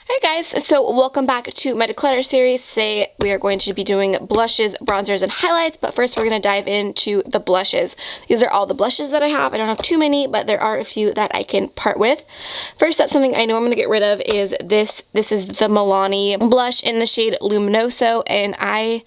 Hi guys, so welcome back to my Declutter series. Today we are going to be doing blushes, bronzers, and highlights, but first we're going to dive into the blushes. These are all the blushes that I have. I don't have too many, but there are a few that I can part with. First up, something I know I'm going to get rid of is this. This is the Milani blush in the shade Luminoso, and I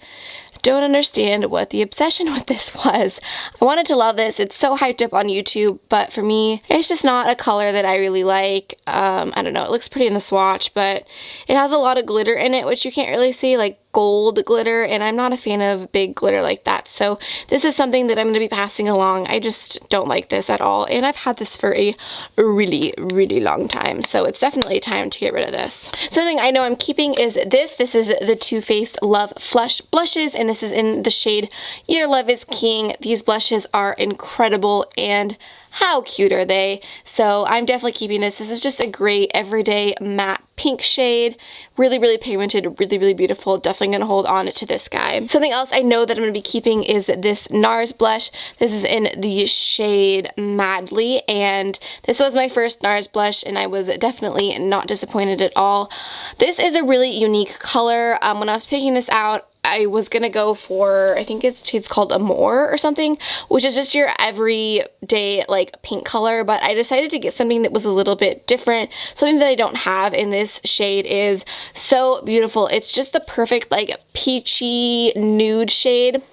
don't understand what the obsession with this was. I wanted to love this. It's so hyped up on YouTube, but for me, it's just not a color that I really like. I don't know, it looks pretty in the swatch, but it has a lot of glitter in it, which you can't really see, like gold glitter, and I'm not a fan of big glitter like that. So this is something that I'm going to be passing along. I just don't like this at all, and I've had this for a really, really long time, so it's definitely time to get rid of this. Something I know I'm keeping is this. This is the Too Faced Love Flush blushes, and this is in the shade Your Love is King. These blushes are incredible, and how cute are they? So I'm definitely keeping this. This is just a great everyday matte pink shade. Really, really pigmented, really, really beautiful. Definitely going to hold on to this guy. Something else I know that I'm going to be keeping is this NARS blush. This is in the shade Madly, and this was my first NARS blush, and I was definitely not disappointed at all. This is a really unique color. When I was picking this out, I was gonna go for, I think it's called Amore or something, which is just your everyday like pink color, but I decided to get something that was a little bit different. Something that I don't have in this shade is so beautiful. It's just the perfect like peachy nude shade.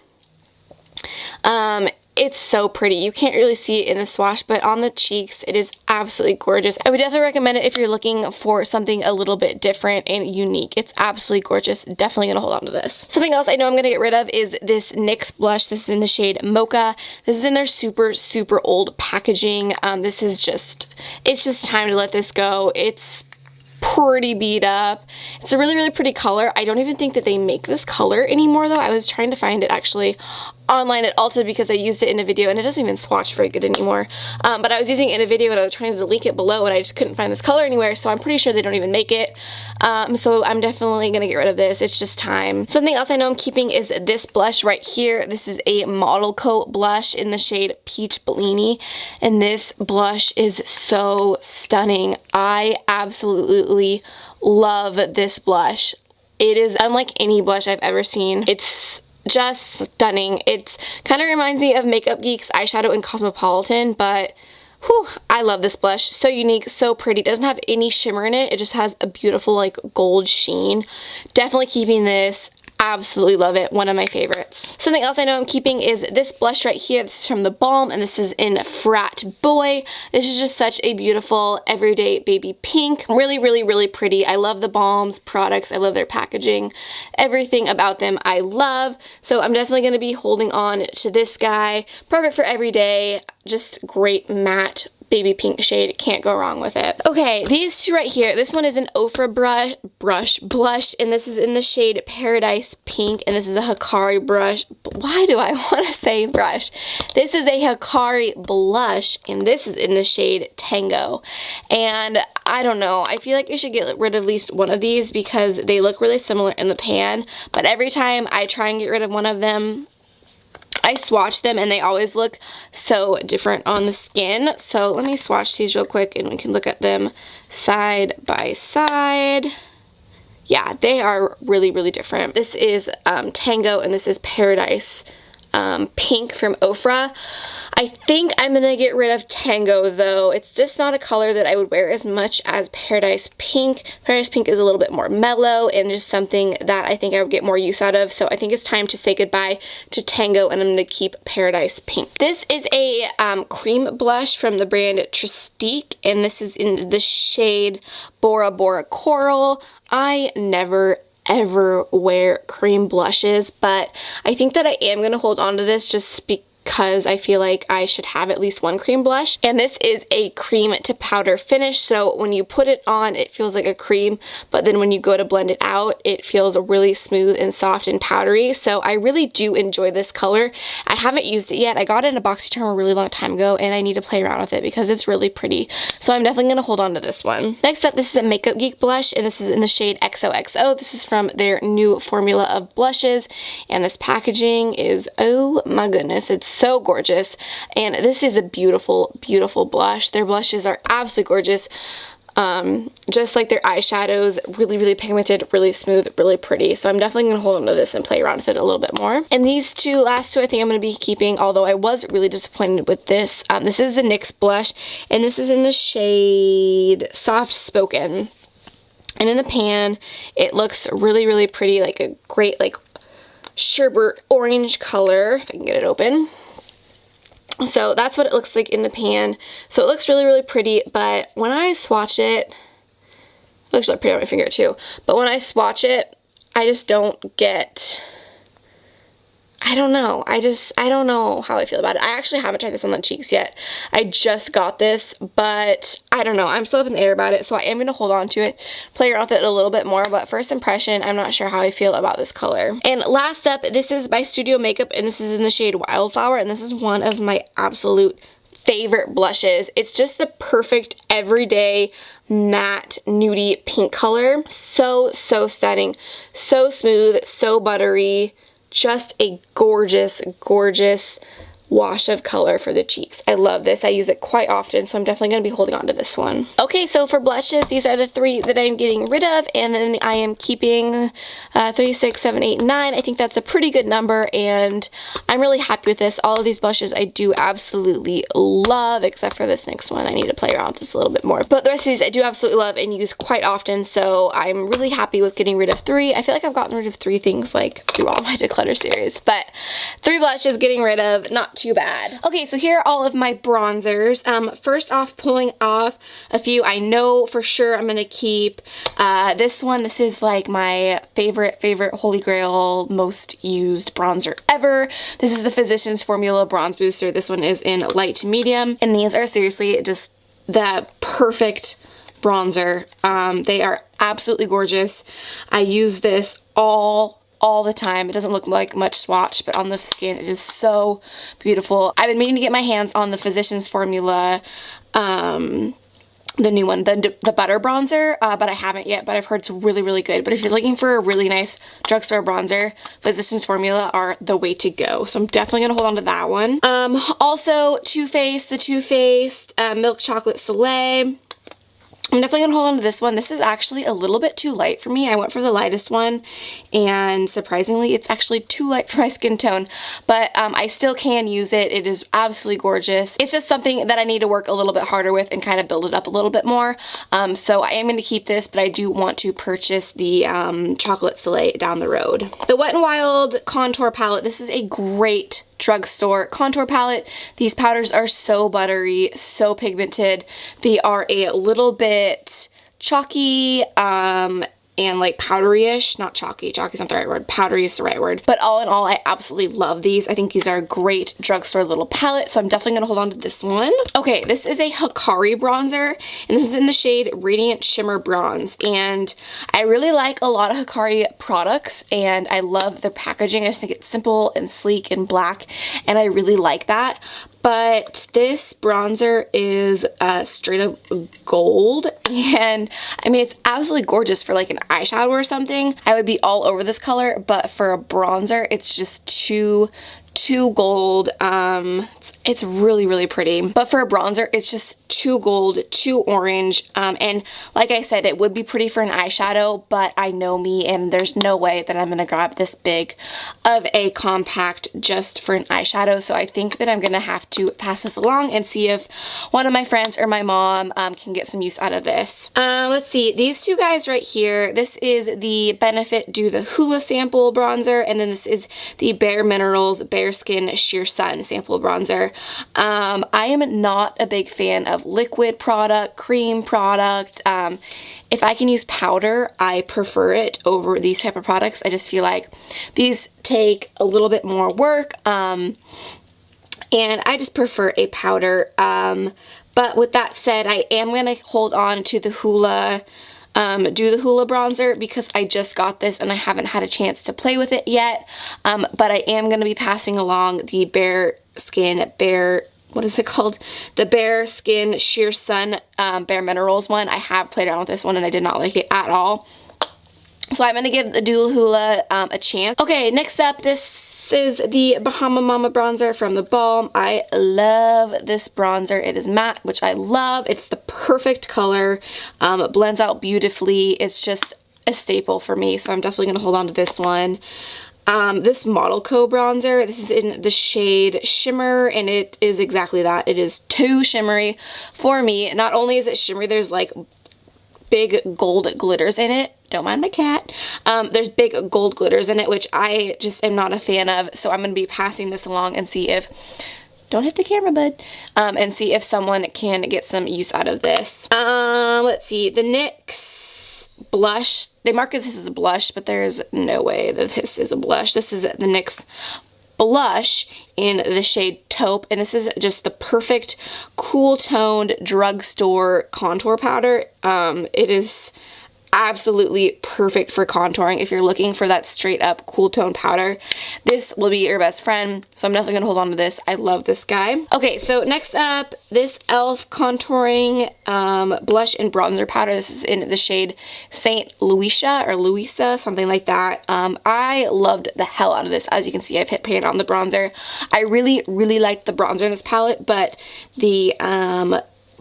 It's so pretty. You can't really see it in the swatch, but on the cheeks, it is absolutely gorgeous. I would definitely recommend it if you're looking for something a little bit different and unique. It's absolutely gorgeous. Definitely gonna hold on to this. Something else I know I'm gonna get rid of is this NYX blush. This is in the shade Mocha. This is in their super, super old packaging. This is just, it's just time to let this go. It's pretty beat up. It's a really, really pretty color. I don't even think that they make this color anymore though. I was trying to find it actually online at Ulta because I used it in a video, and it doesn't even swatch very good anymore. But I was using it in a video and I was trying to link it below, and I just couldn't find this color anywhere, so I'm pretty sure they don't even make it. So I'm definitely gonna get rid of this. It's just time. Something else I know I'm keeping is this blush right here. This is a Model Coat blush in the shade Peach Bellini, and this blush is so stunning. I absolutely love this blush. It is unlike any blush I've ever seen. It's just stunning. It kind of reminds me of Makeup Geek's eyeshadow in Cosmopolitan, but whew, I love this blush. So unique, so pretty. It doesn't have any shimmer in it. It just has a beautiful like gold sheen. Definitely keeping this. Absolutely love it. One of my favorites. Something else I know I'm keeping is this blush right here. This is from The Balm, and this is in Frat Boy. This is just such a beautiful everyday baby pink. Really, really, really pretty. I love The Balm's products. I love their packaging. Everything about them I love. So I'm definitely going to be holding on to this guy. Perfect for everyday. Just great matte baby pink shade. Can't go wrong with it. Okay, these two right here. This one is an Ofra blush, and this is in the shade Paradise Pink, and this is a Hikari brush. Why do I want to say brush? This is a Hikari blush, and this is in the shade Tango. And I don't know. I feel like I should get rid of at least one of these because they look really similar in the pan, but every time I try and get rid of one of them, I swatch them and they always look so different on the skin. So let me swatch these real quick and we can look at them side by side. Yeah, they are really, really different. This is Tango, and this is Paradise Pink from Ofra. I think I'm gonna get rid of Tango though. It's just not a color that I would wear as much as Paradise Pink. Paradise Pink is a little bit more mellow and just something that I think I would get more use out of. So I think it's time to say goodbye to Tango, and I'm gonna keep Paradise Pink. This is a cream blush from the brand Tristique, and this is in the shade Bora Bora Coral. I never ever wear cream blushes, but I think that I am going to hold on to this just because I feel like I should have at least one cream blush. And this is a cream to powder finish, so when you put it on it feels like a cream, but then when you go to blend it out it feels really smooth and soft and powdery. So I really do enjoy this color. I haven't used it yet. I got it in a BoxyCharm a really long time ago, and I need to play around with it because it's really pretty. So I'm definitely going to hold on to this one. Next up, this is a Makeup Geek blush, and this is in the shade XOXO. This is from their new formula of blushes, and this packaging is, oh my goodness, it's so gorgeous. And this is a beautiful, beautiful blush. Their blushes are absolutely gorgeous. Just like their eyeshadows, really pigmented, really smooth, really pretty. So I'm definitely going to hold on to this and play around with it a little bit more. And these last two I think I'm going to be keeping, although I was really disappointed with this. This is the NYX blush, and this is in the shade Soft Spoken. And in the pan, it looks really pretty, like a great like sherbet orange color, if I can get it open. So that's what it looks like in the pan. So it looks really pretty, but when I swatch it, it looks really pretty on my finger too, but when I swatch it, I just don't get, I don't know. I don't know how I feel about it. I actually haven't tried this on the cheeks yet. I just got this, but I don't know. I'm still up in the air about it, so I am going to hold on to it, play around with it a little bit more, but first impression, I'm not sure how I feel about this color. And last up, this is by Studio Makeup, and this is in the shade Wildflower, and this is one of my absolute favorite blushes. It's just the perfect everyday matte nudie pink color. So stunning, so smooth, so buttery. Just a gorgeous wash of color for the cheeks. I love this. I use it quite often, so I'm definitely going to be holding on to this one. Okay, so for blushes, these are the 3 that I'm getting rid of, and then I am keeping 3, 6, 7, 8, 9. I think that's a pretty good number, and I'm really happy with this. All of these blushes I do absolutely love, except for this next one. I need to play around with this a little bit more. But the rest of these I do absolutely love and use quite often, so I'm really happy with getting rid of 3. I feel like I've gotten rid of 3 things like through all my Declutter series, but 3 blushes getting rid of, not too bad. Okay, so here are all of my bronzers. First off, pulling off a few I know for sure I'm gonna keep. This one, this is like my favorite holy grail, most used bronzer ever. This is the Physicians Formula Bronze Booster. This one is in light to medium, and these are seriously just the perfect bronzer. They are absolutely gorgeous. I use this all the time. It doesn't look like much swatch, but on the skin it is so beautiful. I've been meaning to get my hands on the Physicians Formula, the new one, the butter bronzer, but I haven't yet, but I've heard it's really good. But if you're looking for a really nice drugstore bronzer, Physicians Formula are the way to go. So I'm definitely gonna hold on to that one. Also Too Faced, the Too Faced Milk Chocolate Soleil. I'm definitely going to hold on to this one. This is actually a little bit too light for me. I went for the lightest one, and surprisingly, it's actually too light for my skin tone, but I still can use it. It is absolutely gorgeous. It's just something that I need to work a little bit harder with and kind of build it up a little bit more. So I am going to keep this, but I do want to purchase the Chocolate Soleil down the road. The Wet n Wild Contour Palette. This is a great drugstore contour palette. These powders are so buttery, so pigmented. They are a little bit chalky, and like powdery-ish, not chalky, chalky's not the right word, powdery is the right word. But all in all, I absolutely love these. I think these are a great drugstore little palette, so I'm definitely gonna hold on to this one. Okay, this is a Hikari bronzer, and this is in the shade Radiant Shimmer Bronze. And I really like a lot of Hikari products, and I love their packaging. I just think it's simple and sleek and black, and I really like that. But this bronzer is straight up gold, and I mean, it's absolutely gorgeous for like an eyeshadow or something. I would be all over this color, but for a bronzer, it's just too gold. It's really pretty, but for a bronzer, it's just too gold, too orange, and like I said, it would be pretty for an eyeshadow, but I know me, and there's no way that I'm gonna grab this big of a compact just for an eyeshadow. So I think that I'm gonna have to pass this along and see if one of my friends or my mom can get some use out of this. Let's see, these two guys right here, this is the Benefit Do the Hoola sample bronzer, and then this is the Bare Minerals Bare Skin Sheer Sun sample bronzer. I am not a big fan of liquid product, cream product. If I can use powder, I prefer it over these type of products. I just feel like these take a little bit more work, and I just prefer a powder. But with that said, I am going to hold on to the Hoola Do the Hoola bronzer because I just got this and I haven't had a chance to play with it yet. But I am going to be passing along the what is it called? The Bare Skin Sheer Sun Bare Minerals one. I have played around with this one and I did not like it at all. So So I'm going to give the Dual Hula a chance. Okay, next up, this is the Bahama Mama bronzer from the Balm. I love this bronzer. It is matte, which I love. It's the perfect color. It blends out beautifully. It's just a staple for me, so I'm definitely going to hold on to this one. This Model Co bronzer, this is in the shade Shimmer, and it is exactly that. It is too shimmery for me. Not only is it shimmery, there's like big gold glitters in it. Don't mind my cat. There's big gold glitters in it, which I just am not a fan of, so I'm going to be passing this along and see if, don't hit the camera, bud, and see if someone can get some use out of this. Let's see, the NYX blush. They market this as a blush, but there's no way that this is a blush. This is the NYX blush in the shade Taupe, and this is just the perfect cool toned drugstore contour powder. It is absolutely perfect for contouring. If you're looking for that straight up cool tone powder, this will be your best friend. So I'm definitely gonna hold on to this. I love this guy. Okay, so next up, this e.l.f. contouring blush and bronzer powder. This is in the shade Saint Lucia or Louisa, something like that. I loved the hell out of this. As you can see, I've hit pan on the bronzer. I really liked the bronzer in this palette, but the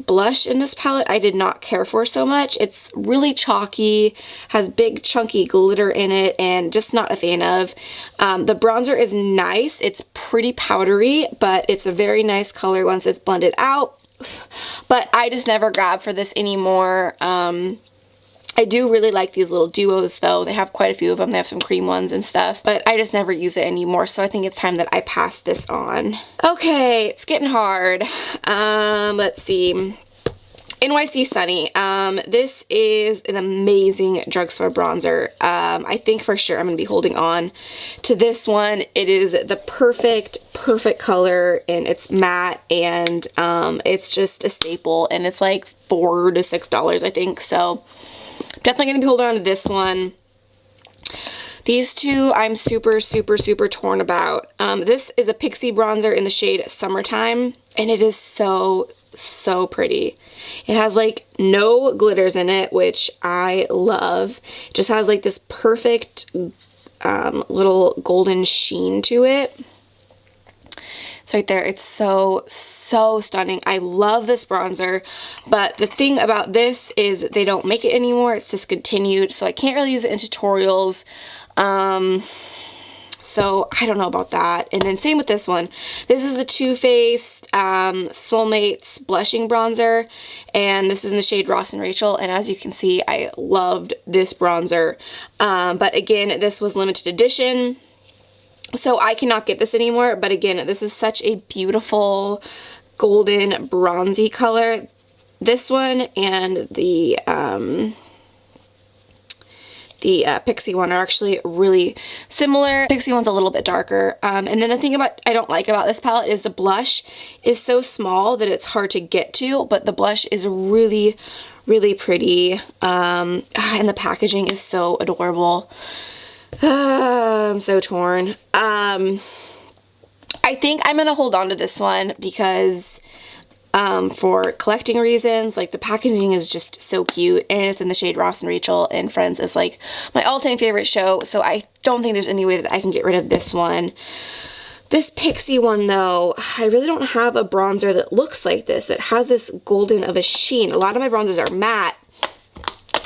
blush in this palette I did not care for so much. It's really chalky, has big chunky glitter in it, and just not a fan of. The bronzer is nice. It's pretty powdery, but it's a very nice color once it's blended out. But I just never grabbed for this anymore. I do really like these little duos though. They have quite a few of them. They have some cream ones and stuff, but I just never use it anymore. So I think it's time that I pass this on. Okay, it's getting hard. Let's see. NYC Sunny. This is an amazing drugstore bronzer. I think for sure I'm going to be holding on to this one. It is the perfect color, and it's matte, and it's just a staple, and it's like $4 to $6, I think. So definitely going to be holding on to this one. These two I'm super torn about. This is a Pixie bronzer in the shade Summertime, and it is so pretty. It has like no glitters in it, which I love. It just has like this perfect little golden sheen to it. It's right there. It's so stunning. I love this bronzer, but the thing about this is they don't make it anymore. It's discontinued, so I can't really use it in tutorials. So I don't know about that. And then same with this one. This is the Too Faced Soulmates Blushing Bronzer, and this is in the shade Ross and Rachel, and as you can see, I loved this bronzer. But again, this was limited edition, so I cannot get this anymore. But again, this is such a beautiful golden bronzy color. This one and the Pixie one are actually really similar. Pixie one's a little bit darker. And then the thing I don't like about this palette is the blush is so small that it's hard to get to, but the blush is really pretty. And the packaging is so adorable. I'm so torn. I think I'm gonna hold on to this one because for collecting reasons. Like, the packaging is just so cute, and it's in the shade Ross and Rachel, and Friends is like my all-time favorite show, so I don't think there's any way that I can get rid of this one. This Pixie one though, I really don't have a bronzer that looks like this, that has this golden of a sheen. A lot of my bronzers are matte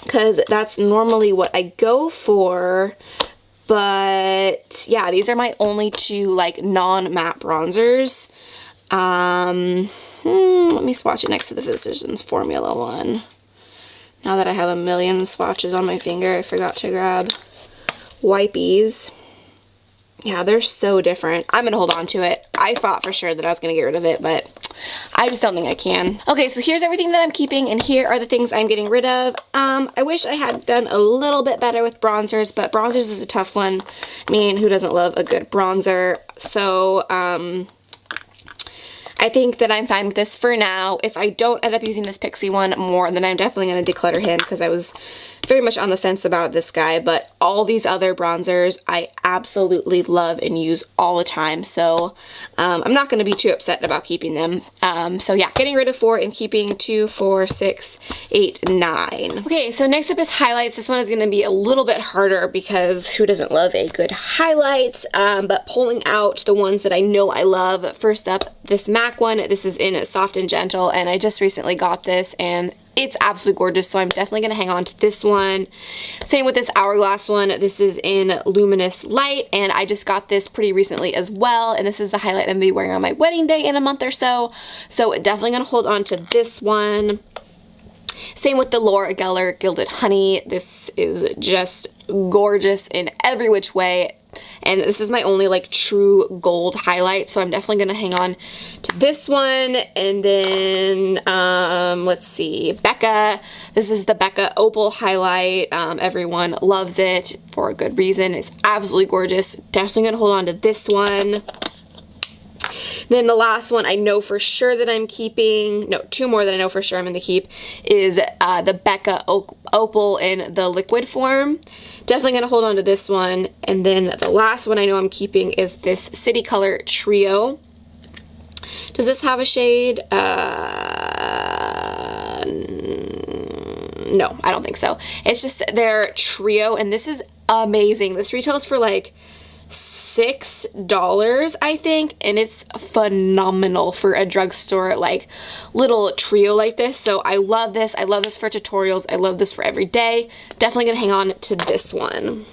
because that's normally what I go for. But yeah, these are my only two like non-matte bronzers. Let me swatch it next to the Physicians Formula one. Now that I have a million swatches on my finger, I forgot to grab wipies. Yeah, they're so different. I'm gonna hold on to it. I thought for sure that I was gonna get rid of it, but I just don't think I can. Okay, so here's everything that I'm keeping, and here are the things I'm getting rid of. I wish I had done a little bit better with bronzers, but bronzers is a tough one. I mean, who doesn't love a good bronzer? So, I think that I'm fine with this for now. If I don't end up using this Pixie one more, then I'm definitely going to declutter him because I was very much on the fence about this guy, but all these other bronzers I absolutely love and use all the time, so I'm not going to be too upset about keeping them. So yeah, getting rid of 4 and keeping 2, 4, 6, 8, 9. Okay, so next up is highlights. This one is going to be a little bit harder because who doesn't love a good highlight? But pulling out the ones that I know I love. First up, this MAC one. This is in Soft and Gentle, and I just recently got this, and it's absolutely gorgeous, so I'm definitely going to hang on to this one. Same with this Hourglass one. This is in Luminous Light, and I just got this pretty recently as well, and this is the highlight I'm going to be wearing on my wedding day in a month or so, so definitely going to hold on to this one. Same with the Laura Geller Gilded Honey. This is just gorgeous in every which way. And this is my only like true gold highlight, so I'm definitely going to hang on to this one. And then, let's see, Becca. This is the Becca Opal highlight. Everyone loves it for a good reason. It's absolutely gorgeous. Definitely going to hold on to this one. Then the last one I know for sure that I'm keeping, no, 2 more that I know for sure I'm going to keep, is the Becca Opal in the liquid form. Definitely going to hold on to this one. And then the last one I know I'm keeping is this City Color Trio. Does this have a shade? No, I don't think so. It's just their Trio, and this is amazing. This retails for like $6, I think, and it's phenomenal for a drugstore like little trio like this. So I love this. I love this for tutorials. I love this for every day. Definitely gonna hang on to this one.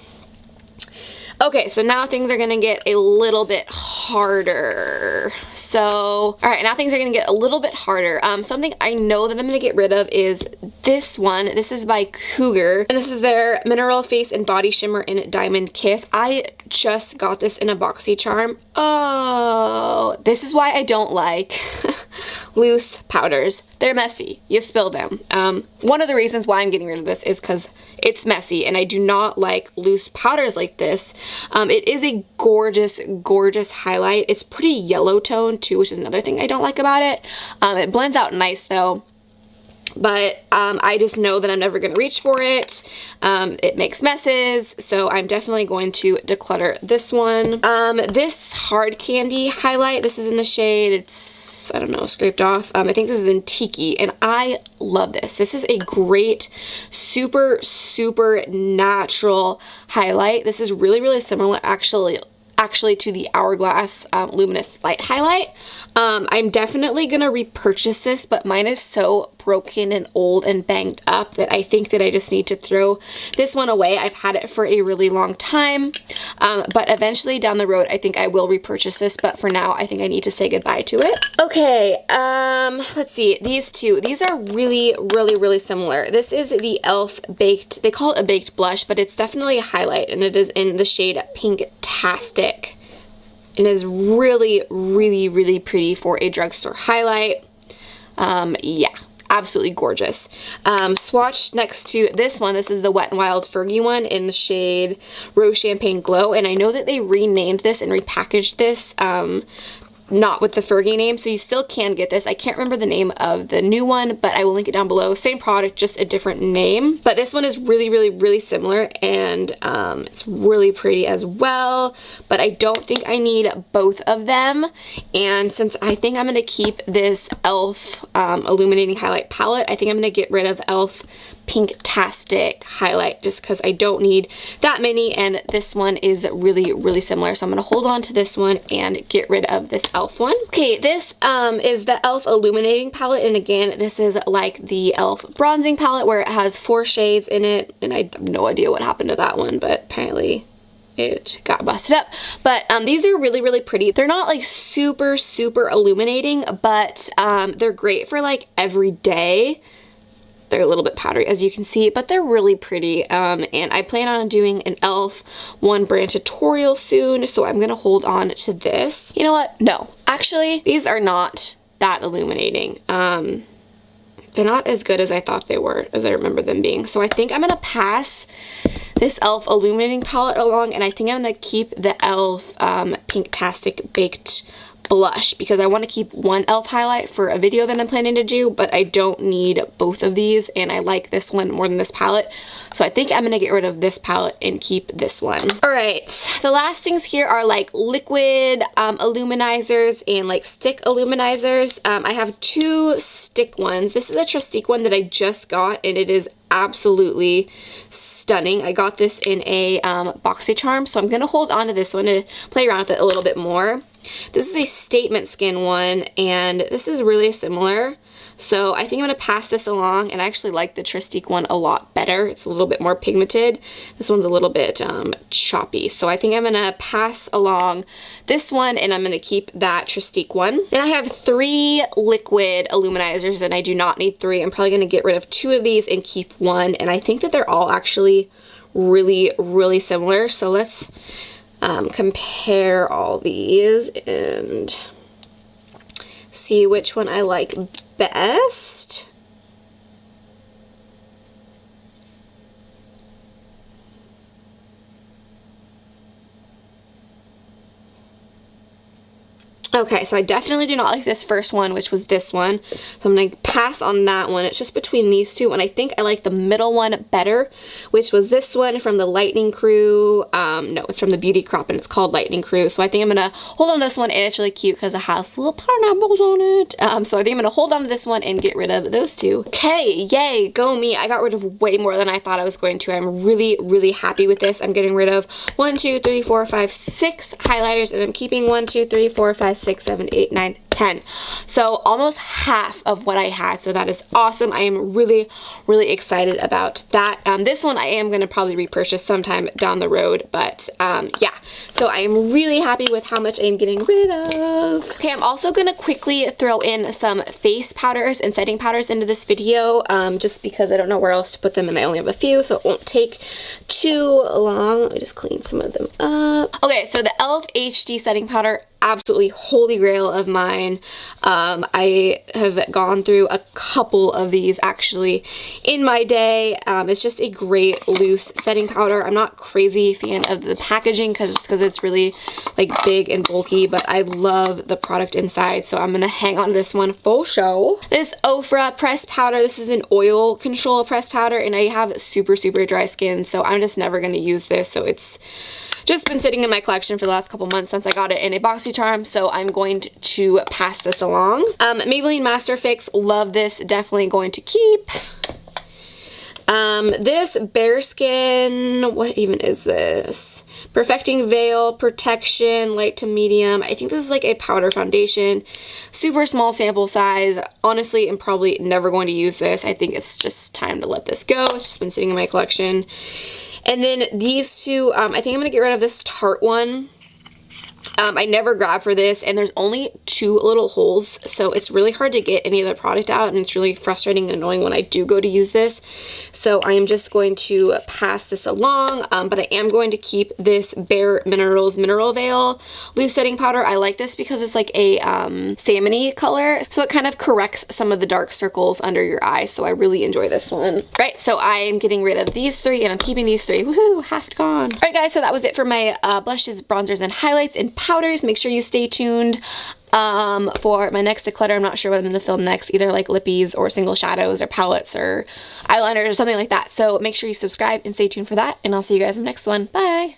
Okay, so now things are going to get a little bit harder. So, all right, now things are going to get a little bit harder. Something I know that I'm going to get rid of is this one. This is by Cougar, and this is their Mineral Face and Body Shimmer in Diamond Kiss. I just got this in a BoxyCharm. Oh, this is why I don't like loose powders. They're messy. You spill them. One of the reasons why I'm getting rid of this is because it's messy, and I do not like loose powders like this. It is a gorgeous, gorgeous highlight. It's pretty yellow tone too, which is another thing I don't like about it. It blends out nice though. But I just know that I'm never going to reach for it. It makes messes, so I'm definitely going to declutter this one. This Hard Candy highlight, this is in the shade, it's, I don't know, scraped off. I think this is in Tiki, and I love this. This is a great, super, super natural highlight. This is really, really similar actually to the Hourglass Luminous Light highlight. I'm definitely gonna repurchase this, but mine is so broken and old and banged up that I think that I just need to throw this one away. I've had it for a really long time, but eventually down the road I think I will repurchase this, but for now I think I need to say goodbye to it. Okay, let's see, these two, these are really, really, really similar. This is the e.l.f. Baked, they call it a baked blush, but it's definitely a highlight, and it is in the shade Pink-tastic. It is really, really, really pretty for a drugstore highlight. Yeah, absolutely gorgeous. Swatched next to this one, this is the Wet n Wild Fergie one in the shade Rose Champagne Glow, and I know that they renamed this and repackaged this, not with the Fergie name, so you still can get this. I can't remember the name of the new one, but I will link it down below. Same product, just a different name. But this one is really, really, really similar, and it's really pretty as well. But I don't think I need both of them. And since I think I'm going to keep this e.l.f. Illuminating Highlight Palette, I think I'm going to get rid of e.l.f. Pink-tastic highlight just because I don't need that many, and this one is really, really similar, so I'm going to hold on to this one and get rid of this e.l.f. one. Okay, this is the e.l.f. Illuminating Palette, and again, this is like the e.l.f. Bronzing Palette where it has 4 shades in it, and I have no idea what happened to that one, but apparently it got busted up. But these are really, really pretty. They're not like super, super illuminating, but they're great for like every day. They're a little bit powdery, as you can see, but they're really pretty, and I plan on doing an e.l.f. one brand tutorial soon, so I'm going to hold on to this. You know what? No. Actually, these are not that illuminating. They're not as good as I thought they were, as I remember them being, so I think I'm going to pass this e.l.f. Illuminating Palette along, and I think I'm going to keep the e.l.f. Pink-tastic Baked blush because I want to keep one e.l.f. highlight for a video that I'm planning to do, but I don't need both of these, and I like this one more than this palette. So I think I'm going to get rid of this palette and keep this one. Alright, the last things here are like liquid illuminizers and like stick illuminizers. I have 2 stick ones. This is a Trestique one that I just got, and it is absolutely stunning. I got this in a BoxyCharm, so I'm going to hold on to this one to play around with it a little bit more. This is a Statement Skin one, and this is really similar. So I think I'm going to pass this along, and I actually like the Trestique one a lot better. It's a little bit more pigmented. This one's a little bit choppy. So I think I'm going to pass along this one, and I'm going to keep that Trestique one. Then I have 3 liquid illuminizers, and I do not need 3. I'm probably going to get rid of 2 of these and keep 1. And I think that they're all actually really, really similar. So let's compare all these and see which one I like best. Okay, so I definitely do not like this first one, which was this one. So I'm going to pass on that one. It's just between these 2, and I think I like the middle one better, which was this one from the Lightning Crew. No, it's from the Beauty Crop, and it's called Lightning Crew. So I think I'm going to hold on to this one, and it's really cute because it has little pineapples on it. So I think I'm going to hold on to this one and get rid of those 2. Okay, yay, go me. I got rid of way more than I thought I was going to. I'm really, really happy with this. I'm getting rid of 1, 2, 3, 4, 5, 6 highlighters, and I'm keeping 1, 2, 3, 4, 5, 6, 7, 8, 9, 10. So almost half of what I had. So that is awesome. I am really, really excited about that. This one I am going to probably repurchase sometime down the road. But yeah, so I am really happy with how much I am getting rid of. Okay, I'm also going to quickly throw in some face powders and setting powders into this video just because I don't know where else to put them and I only have a few, so it won't take too long. Let me just clean some of them up. Okay, so the e.l.f. HD setting powder, absolutely holy grail of mine. I have gone through a couple of these actually in my day. It's just a great loose setting powder. I'm not crazy fan of the packaging because it's really like big and bulky, but I love the product inside, so I'm gonna hang on to this one for show. This Ofra pressed powder, this is an oil control pressed powder, and I have super, super dry skin, so I'm just never gonna use this, so it's just been sitting in my collection for the last couple months since I got it in a BoxyCharm, so I'm going to pass this along. Maybelline Master Fix, love this, definitely going to keep. This Bare Skin, what even is this? Perfecting Veil, Protection, Light to Medium. I think this is like a powder foundation. Super small sample size. Honestly, I'm probably never going to use this. I think it's just time to let this go. It's just been sitting in my collection. And then these 2, I think I'm going to get rid of this Tarte one. I never grabbed for this, and there's only 2 little holes, so it's really hard to get any of the product out, and it's really frustrating and annoying when I do go to use this. So I am just going to pass this along, but I am going to keep this Bare Minerals Mineral Veil loose setting powder. I like this because it's like a salmon-y color, so it kind of corrects some of the dark circles under your eyes, so I really enjoy this one. Right, so I am getting rid of these 3, and I'm keeping these 3. Woohoo, half gone. Alright guys, so that was it for my blushes, bronzers, and highlights and powders. Make sure you stay tuned for my next declutter. I'm not sure what I'm going to film next, either like lippies or single shadows or palettes or eyeliners or something like that. So make sure you subscribe and stay tuned for that, and I'll see you guys in the next one. Bye!